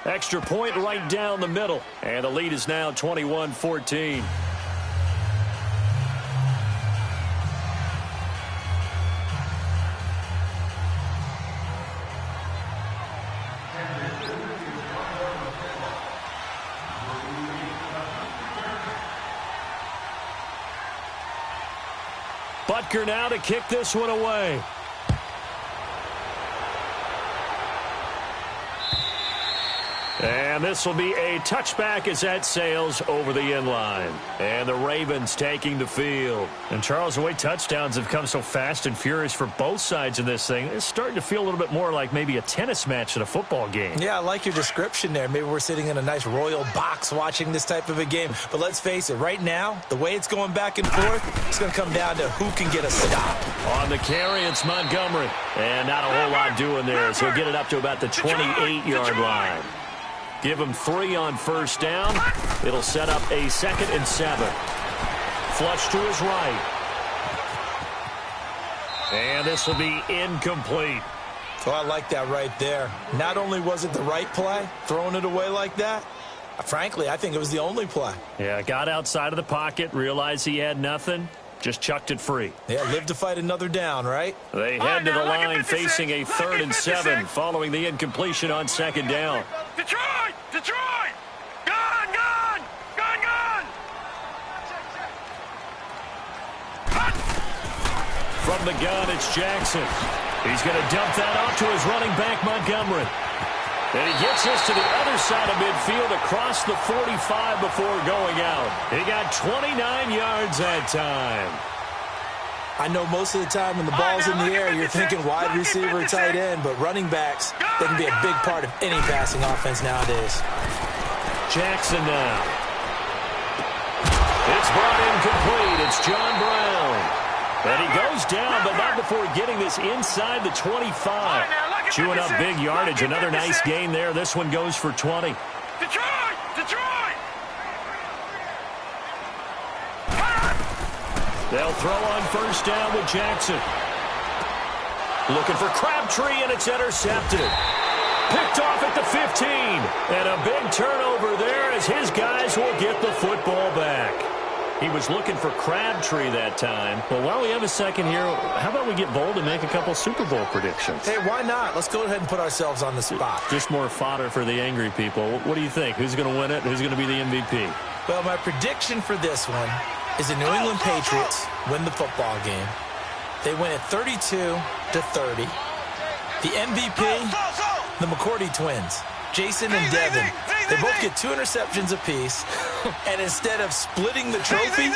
Extra point right down the middle. And the lead is now 21-14. Butker now to kick this one away. And this will be a touchback as that sails over the end line. And the Ravens taking the field. And Charles, the way touchdowns have come so fast and furious for both sides in this thing, it's starting to feel a little bit more like maybe a tennis match at a football game. Yeah, I like your description there. Maybe we're sitting in a nice royal box watching this type of a game. But let's face it, right now, the way it's going back and forth, it's going to come down to who can get a stop. On the carry, it's Montgomery. And not a whole lot doing there, so he'll get it up to about the 28-yard line. Give him 3 on first down. It'll set up a 2nd and 7. Flush to his right. And this will be incomplete. So I like that right there. Not only was it the right play, throwing it away like that, frankly, I think it was the only play. Yeah, got outside of the pocket, realized he had nothing, just chucked it free. Yeah, live to fight another down, right? They head to the line facing a 3rd and 7 following the incompletion on 2nd down. Detroit! Detroit! Gone! Gone! Gone! Gone! From the gun, it's Jackson. He's going to dump that off to his running back, Montgomery. And he gets this to the other side of midfield across the 45 before going out. He got 29 yards that time. I know most of the time when the ball's in the air, you're thinking wide receiver, tight end, but running backs, they can be a big part of any passing offense nowadays. Jackson now. It's brought in complete. It's John Brown. And he goes down, but not before getting this inside the 25. Chewing up big yardage. Another nice gain there. This one goes for 20. Detroit! Detroit! They'll throw on first down with Jackson. Looking for Crabtree, and it's intercepted. Picked off at the 15. And a big turnover there as his guys will get the football back. He was looking for Crabtree that time. Well, while we have a second here, how about we get bold and make a couple Super Bowl predictions? Hey, why not? Let's go ahead and put ourselves on the spot. Just more fodder for the angry people. What do you think? Who's going to win it? Who's going to be the MVP? Well, my prediction for this one is the New England Patriots win the football game. They win it 32-30. The MVP, the McCourty twins, Jason and Devin. They both get 2 interceptions apiece, and instead of splitting the trophy,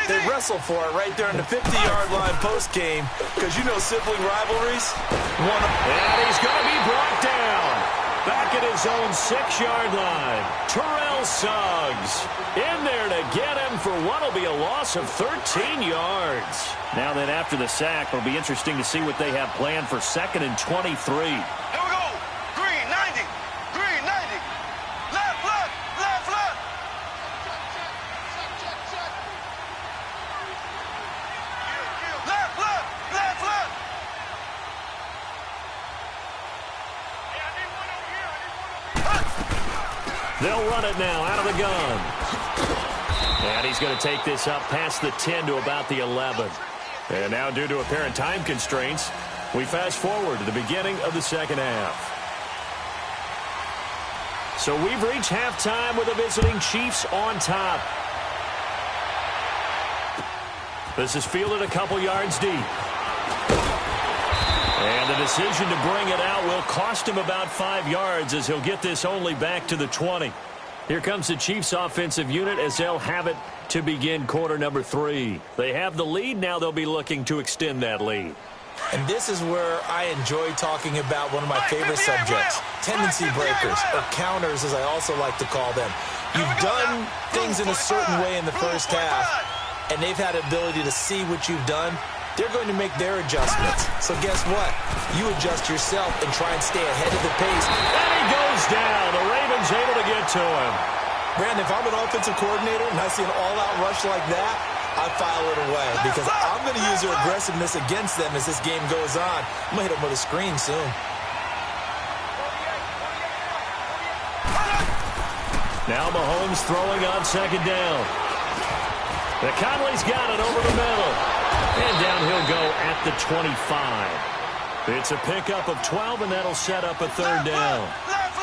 they wrestle for it right there on the 50-yard line post-game, because you know sibling rivalries. And he's going to be brought down. Back at his own 6-yard line. Terrell Suggs in there to get him for what will be a loss of 13 yards. Now then, after the sack, it'll be interesting to see what they have planned for 2nd and 23. They'll run it now out of the gun. And he's going to take this up past the 10 to about the 11. And now, due to apparent time constraints, we fast forward to the beginning of the 2nd half. So we've reached halftime with the visiting Chiefs on top. This is fielded a couple yards deep. And the decision to bring it out will cost him about 5 yards as he'll get this only back to the 20. Here comes the Chiefs offensive unit as they'll have it to begin quarter number 3. They have the lead. Now they'll be looking to extend that lead. And this is where I enjoy talking about one of my favorite subjects, tendency breakers, or counters as I also like to call them. You've done things in a certain way in the first half, and they've had the ability to see what you've done. They're going to make their adjustments. So guess what? You adjust yourself and try and stay ahead of the pace. And he goes down. The Ravens able to get to him. Brandon, if I'm an offensive coordinator and I see an all-out rush like that, I file it away because I'm going to use their aggressiveness against them as this game goes on. I'm going to hit them with a screen soon. Now Mahomes throwing on second down. The Conley's got it over the middle. And down he'll go at the 25. It's a pickup of 12, and that'll set up a third down.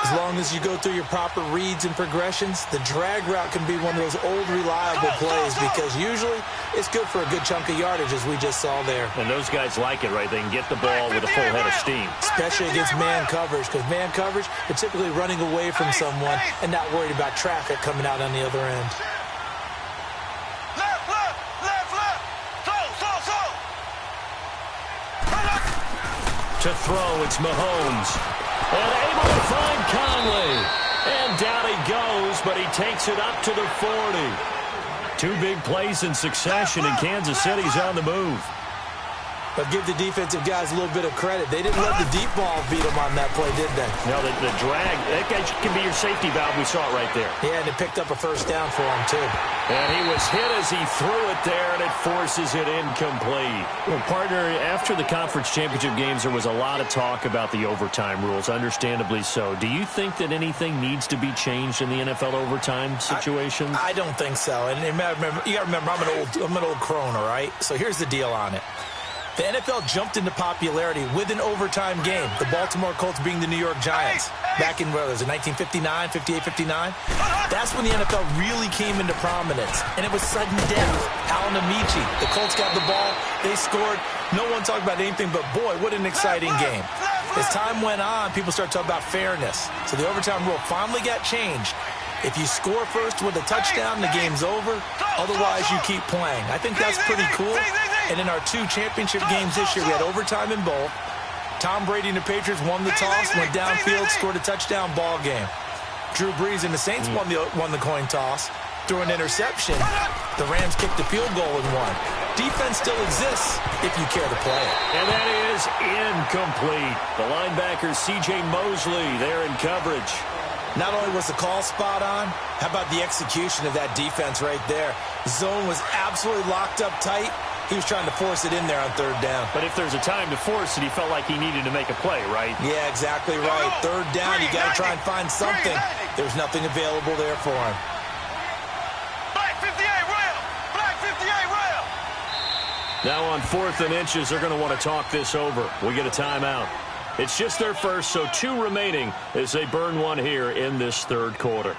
As long as you go through your proper reads and progressions, the drag route can be one of those old reliable plays because usually it's good for a good chunk of yardage, as we just saw there. And those guys like it, right? They can get the ball with a full head of steam. Especially against man coverage, because man coverage, they're typically running away from someone and not worried about traffic coming out on the other end. To throw, it's Mahomes. And able to find Conley. And down he goes, but he takes it up to the 40. Two big plays in succession, and Kansas City's on the move. But give the defensive guys a little bit of credit. They didn't let the deep ball beat them on that play, did they? No, the drag, that guy can be your safety valve. We saw it right there. Yeah, and it picked up a first down for him, too. And he was hit as he threw it there, and it forces it incomplete. Well, partner, after the conference championship games, there was a lot of talk about the overtime rules, understandably so. Do you think that anything needs to be changed in the NFL overtime situation? I don't think so. And you got to remember, I'm an old crone, all right? So here's the deal on it. The NFL jumped into popularity with an overtime game, the Baltimore Colts being the New York Giants. Back in, what was it, 1959, 58, 59? That's when the NFL really came into prominence, and it was sudden death. Alan Amici, the Colts got the ball, they scored. No one talked about anything but, boy, what an exciting game. As time went on, people started talking about fairness. So the overtime rule finally got changed. If you score first with a touchdown, the game's over. Otherwise, you keep playing. I think that's pretty cool. And in our two championship games this year, we had overtime in both. Tom Brady and the Patriots won the toss, went downfield, scored a touchdown, ball game. Drew Brees and the Saints won the coin toss, threw an interception. The Rams kicked the field goal and won. Defense still exists if you care to play it. And that is incomplete. The linebacker, C.J. Mosley, there in coverage. Not only was the call spot on, how about the execution of that defense right there? Zone was absolutely locked up tight. He was trying to force it in there on third down. But if there's a time to force it, he felt like he needed to make a play, right? Yeah, exactly right. Third down, you got to try and find something. There's nothing available there for him. Black 58 rail! Black 58 rail! Now on 4th and inches, they're going to want to talk this over. We get a timeout. It's just their first, so 2 remaining as they burn one here in this third quarter.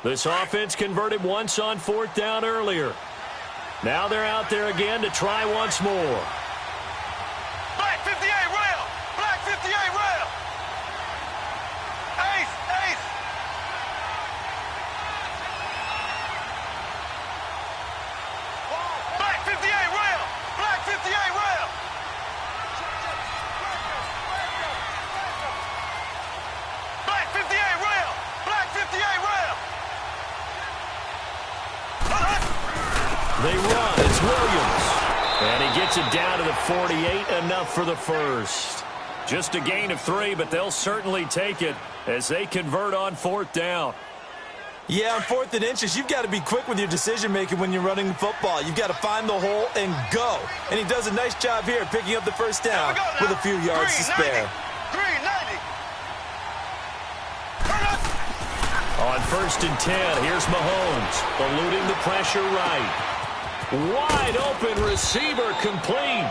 This offense converted once on 4th down earlier. Now they're out there again to try once more. Black 58 rail! Black 58 rail! Ace! Ace! Black 58 rail! Black 58 rail! Black 58 rail! Black 58 rail! They run. It's Williams. And he gets it down to the 48. Enough for the first. Just a gain of 3, but they'll certainly take it as they convert on 4th down. Yeah, on 4th and inches, you've got to be quick with your decision-making when you're running the football. You've got to find the hole and go. And he does a nice job here picking up the first down with a few yards to spare. 390. On 1st and 10, here's Mahomes, eluding the pressure right. Wide open receiver complete.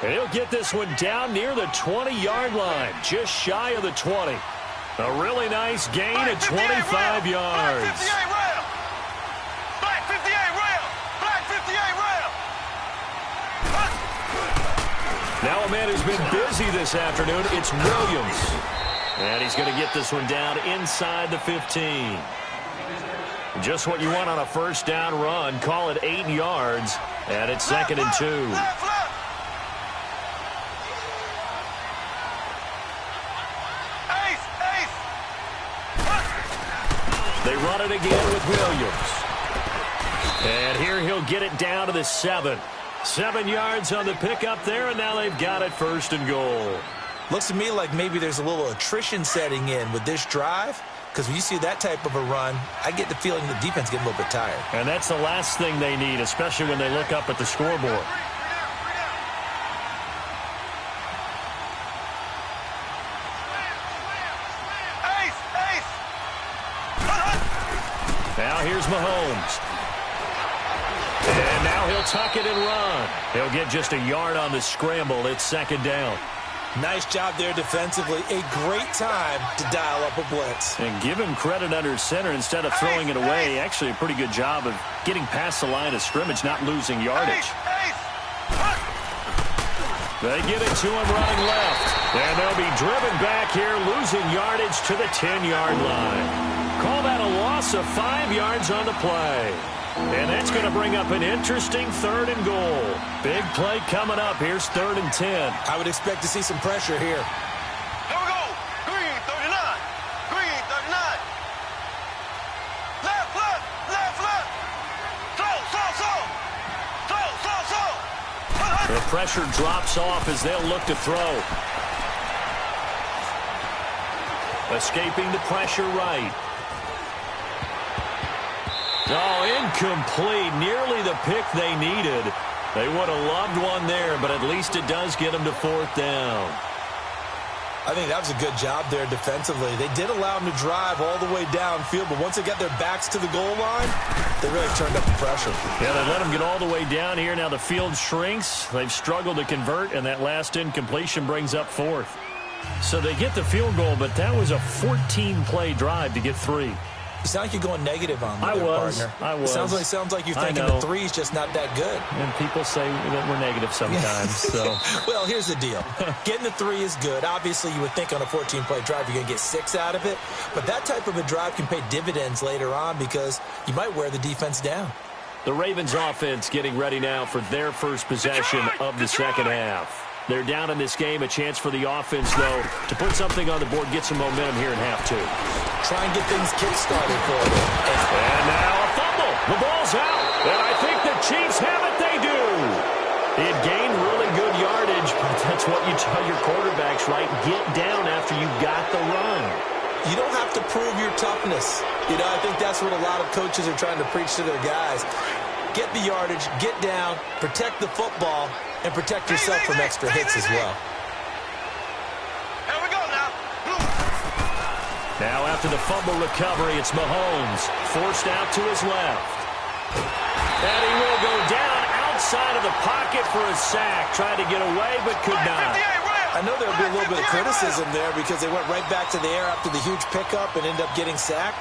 And he'll get this one down near the 20-yard line, just shy of the 20. A really nice gain at 25 yards. Black 58 rail! Black 58 rail! Black 58 rail! Now a man who's been busy this afternoon, it's Williams. And he's going to get this one down inside the 15. Just what you want on a first down run. Call it 8 yards. And it's 2nd and 2. Left. Ace! They run it again with Williams. And here he'll get it down to the 7. 7 yards on the pickup there, and now they've got it 1st and goal. Looks to me like maybe there's a little attrition setting in with this drive. because when you see that type of a run, I get the feeling the defense getting a little bit tired. And that's the last thing they need, especially when they look up at the scoreboard. Now here's Mahomes. And now he'll tuck it and run. He'll get just a yard on the scramble. It's second down. Nice job there defensively. A great time to dial up a blitz. And give him credit under center instead of throwing it away. Actually, a pretty good job of getting past the line of scrimmage, not losing yardage. They get it to him running left. And they'll be driven back here, losing yardage to the 10-yard line. Call that a loss of 5 yards on the play. And that's going to bring up an interesting 3rd and goal. Big play coming up. Here's 3rd and 10. I would expect to see some pressure here. Here we go. Green, 39. Green, 39. Left, left, left, left. Throw. The pressure drops off as they'll look to throw. Escaping the pressure right. Oh, incomplete. Nearly the pick they needed. They would have loved one there, but at least it does get them to 4th down. I think that was a good job there defensively. They did allow them to drive all the way downfield, but once they got their backs to the goal line, they really turned up the pressure. Yeah, they let them get all the way down here. Now the field shrinks. They've struggled to convert, and that last incompletion brings up 4th. So they get the field goal, but that was a 14-play drive to get 3. You sound like you're going negative on me, partner. I was. Sounds like you're thinking the 3's just not that good. And people say that we're negative sometimes. So, well, here's the deal. Getting the 3 is good. Obviously, you would think on a 14-play drive you're going to get 6 out of it. But that type of a drive can pay dividends later on because you might wear the defense down. The Ravens offense getting ready now for their first possession of the second half. They're down in this game. A chance for the offense, though, to put something on the board, get some momentum here in half 2. Try and get things kick-started for them. And now a fumble. The ball's out. And I think the Chiefs have it. They do. It gained really good yardage, but that's what you tell your quarterbacks, right? Get down after you got the run. You don't have to prove your toughness. You know, I think that's what a lot of coaches are trying to preach to their guys. Get the yardage, get down, protect the football, and protect yourself from extra hits as well. Here we go now. Now after the fumble recovery, it's Mahomes. Forced out to his left. And he will go down outside of the pocket for a sack. Tried to get away, but could not. I know there'll be a little bit of criticism there because they went right back to the air after the huge pickup and ended up getting sacked.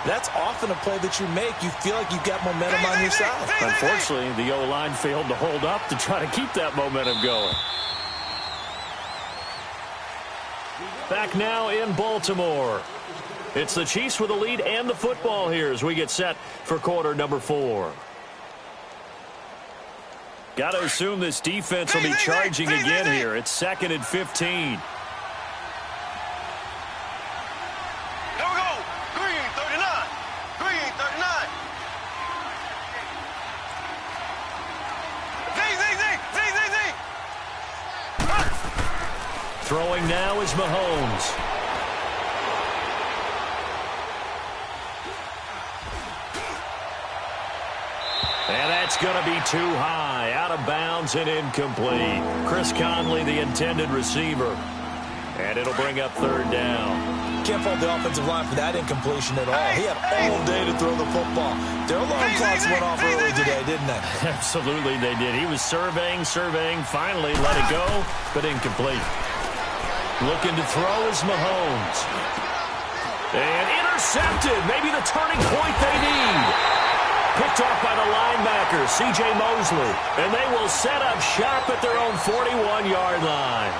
That's often a play that you make. You feel like you've got momentum on your side. Unfortunately, the O-line failed to hold up to try to keep that momentum going. Back now in Baltimore. It's the Chiefs with the lead and the football here as we get set for quarter number 4. Got to assume this defense will be charging again here. It's 2nd and 15. Throwing now is Mahomes. And that's going to be too high. Out of bounds and incomplete. Chris Conley, the intended receiver. And it'll bring up 3rd down. Can't fault the offensive line for that incompletion at all. He had all day to throw the football. Their alarm clocks went off early today, didn't they? Absolutely they did. He was surveying. Finally let it go, but incomplete. Looking to throw is Mahomes. And intercepted. Maybe the turning point they need. Picked off by the linebacker, C.J. Mosley. And they will set up shop at their own 41-yard line.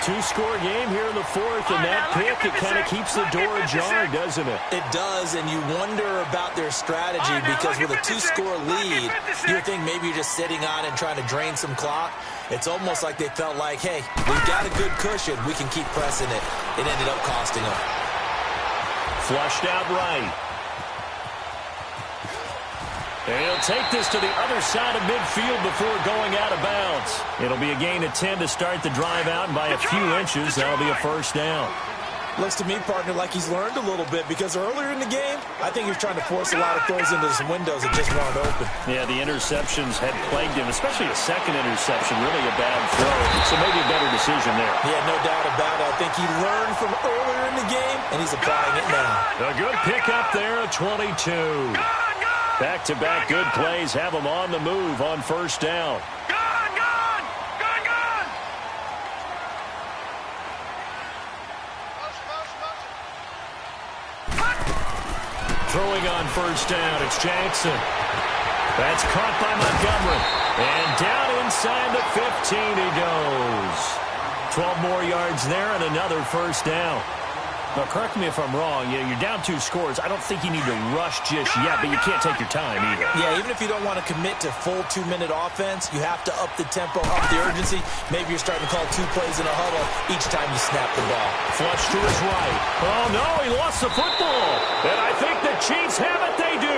2-score game here in the 4th, and that pick, it kind of keeps the door ajar, doesn't it? It does, and you wonder about their strategy because with a 2-score lead, you would think maybe you're just sitting on and trying to drain some clock. It's almost like they felt like, hey, we've got a good cushion. We can keep pressing it. It ended up costing them. Flushed out right. And he'll take this to the other side of midfield before going out of bounds. It'll be a gain of 10 to start the drive out, and by a few inches, that'll be a 1st down. Looks to me, partner, like he's learned a little bit because earlier in the game, I think he was trying to force a lot of throws into some windows that just weren't open. Yeah, the interceptions had plagued him, especially a second interception, really a bad throw. So maybe a better decision there. Yeah, no doubt about it. I think he learned from earlier in the game, and he's applying it now. A good pickup there at 22. Back-to-back good plays have him on the move on first down. Throwing on first down, it's Jackson. That's caught by Montgomery. And down inside the 15 he goes. 12 more yards there and another first down. Now, correct me if I'm wrong. You're down 2 scores. I don't think you need to rush just yet, but you can't take your time either. Yeah, even if you don't want to commit to full 2-minute offense, you have to up the tempo, up the urgency. Maybe you're starting to call 2 plays in a huddle each time you snap the ball. Flush to his right. Oh, no, he lost the football. And I think the Chiefs have it. They do.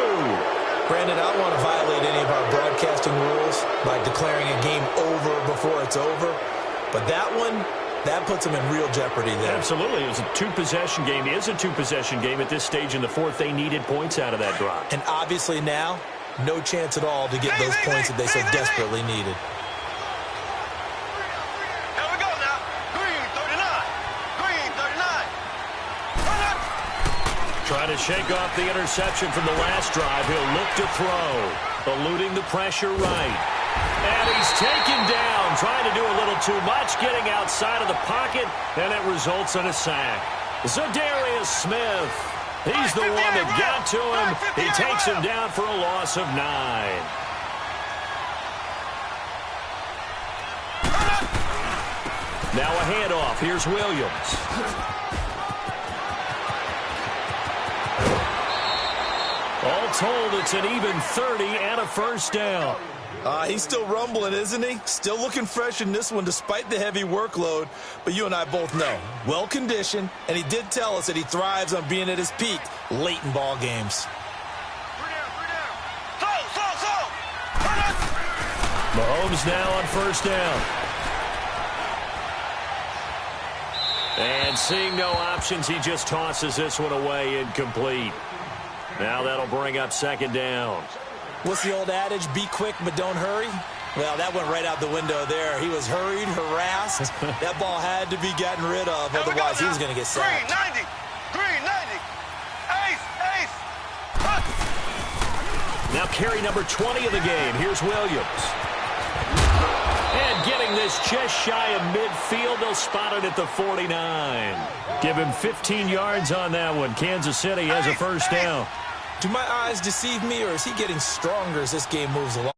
Brandon, I don't want to violate any of our broadcasting rules by declaring a game over before it's over. But that one, that puts them in real jeopardy there. Absolutely. It was a 2-possession game. It is a 2-possession game at this stage in the fourth. They needed points out of that drive. And obviously now, no chance at all to get those points that they so desperately needed. Here we go now. Green 39. Green 39. Trying to shake off the interception from the last drive. He'll look to throw. Eluding the pressure right. And he's taken down, trying to do a little too much, getting outside of the pocket, and it results in a sack. Zadarius Smith, he's the one that got to him. He takes him down for a loss of 9. Now a handoff. Here's Williams. All told, it's an even 30 and a first down. He's still rumbling, isn't he? Still looking fresh in this one despite the heavy workload. But you and I both know, well-conditioned, and he did tell us that he thrives on being at his peak late in ball games. Mahomes now on first down. And seeing no options, he just tosses this one away incomplete. Now that'll bring up second down. What's the old adage? Be quick, but don't hurry. Well, that went right out the window there. He was hurried, harassed. That ball had to be gotten rid of, otherwise he was going to get sacked. Green 90. Ace. Now carry number 20 of the game. Here's Williams. And getting this just shy of midfield. They'll spot it at the 49. Give him 15 yards on that one. Kansas City has a first down. Do my eyes deceive me, or is he getting stronger as this game moves along?